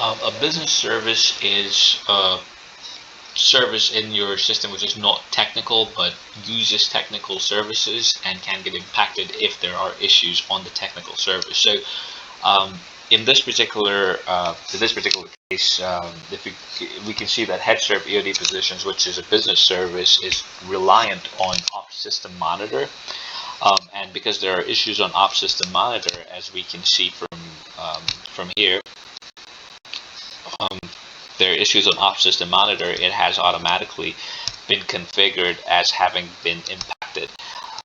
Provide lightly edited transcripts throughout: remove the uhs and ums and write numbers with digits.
A business service is a service in your system which is not technical but uses technical services and can get impacted if there are issues on the technical service. So um, in this particular case, if we can see that HeadServe EOD Positions, which is a business service, is reliant on Ops System Monitor, and because there are issues on Ops System Monitor, as we can see from here, there are issues on Ops System Monitor. It has automatically been configured as having been impacted.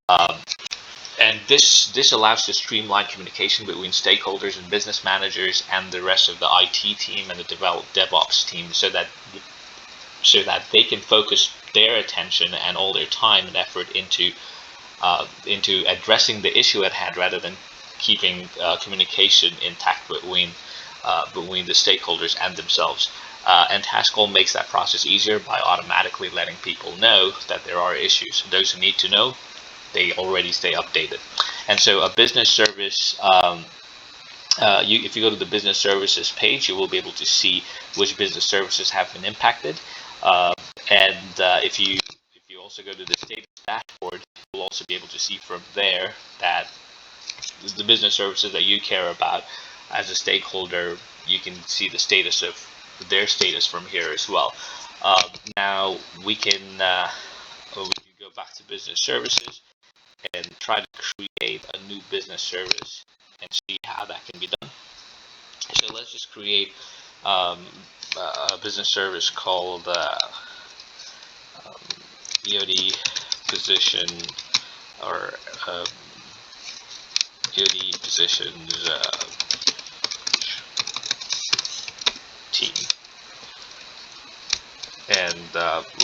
And this allows to streamline communication between stakeholders and business managers and the rest of the IT team and the DevOps team, so that they can focus their attention and all their time and effort into addressing the issue at hand, rather than keeping communication intact between the stakeholders and themselves. And TaskCall makes that process easier by automatically letting people know that there are issues. Those who need to know, they already stay updated. And so a business service, if you go to the business services page, you will be able to see which business services have been impacted. If you also go to the status dashboard, you'll also be able to see from there that the business services that you care about as a stakeholder, you can see the status of their status from here as well. Now we can go back to business services and try to create a new business service and see how that can be done. So let's just create a business service called EOD position, or EOD positions team, and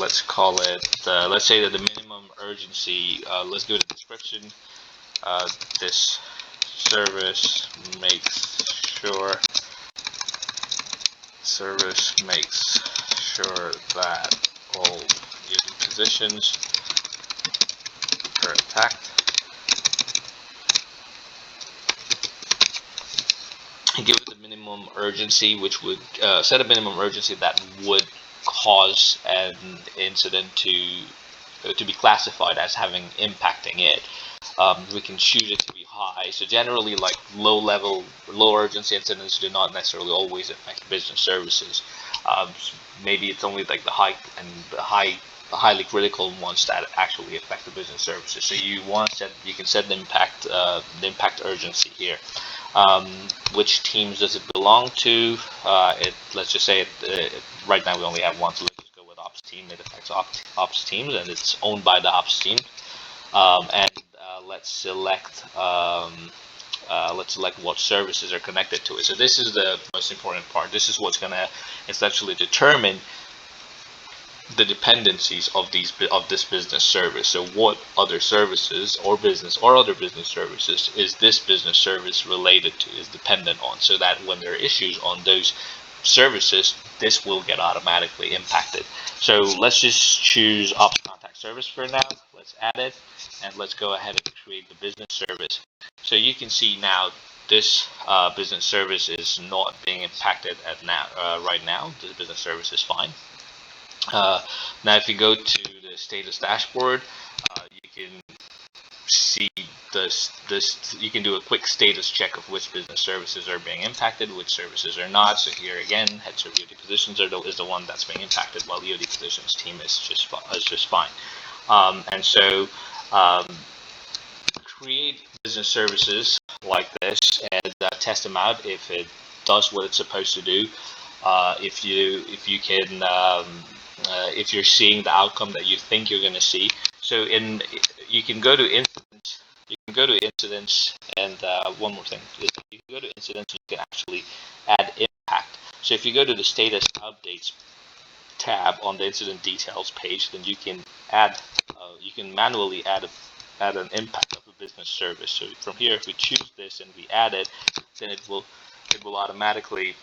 let's call it, let's say that the minimum urgency, let's do the description. This service makes sure that all EOD positions are attacked. Give it the minimum urgency, which would set a minimum urgency that would cause an incident to be classified as having impacting it. We can choose it to be high. So generally, like low urgency incidents do not necessarily always affect business services. Maybe it's only like the highly critical ones that actually affect the business services. So you can set the impact urgency here. Which teams does it belong to? Let's just say right now we only have one, so let's just go with Ops team. It affects Ops teams, and it's owned by the Ops team. Let's select what services are connected to it. So this is the most important part. This is what's going to essentially determine the dependencies of this business service. So what other services or other business services is this business service related to, is dependent on, so that when there are issues on those services, this will get automatically impacted. So let's just choose Ops Contact Service for now. Let's add it, and let's go ahead and create the business service. So you can see now this business service is not being impacted right now. The business service is fine. Now if you go to the status dashboard, you can see you can do a quick status check of which business services are being impacted, which services are not. So here again, HeadServe EOD Positions is the one that's being impacted, while the EOD Positions team is just fine. And so create business services like this and test them out if it does what it's supposed to do. If you're seeing the outcome that you think you're going to see. So you can go to incidents. And one more thing is that you can go to incidents and you can actually add impact. So if you go to the status updates tab on the incident details page, then you can manually add an impact of a business service. So from here, if we choose this and we add it, then it will automatically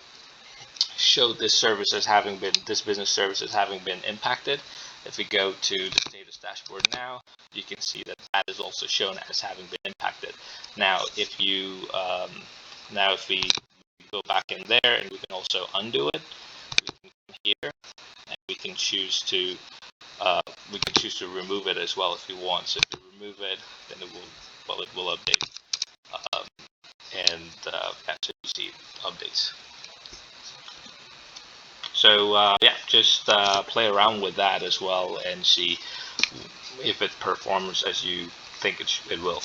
show this business service as having been impacted. If we go to the status dashboard now, you can see that is also shown as having been impacted. Now, if we go back in there, and we can also undo it. We can come here, and we can choose to remove it as well if we want. So if we remove it, then it will update. So you see updates. So yeah, just play around with that as well and see if it performs as you think it will.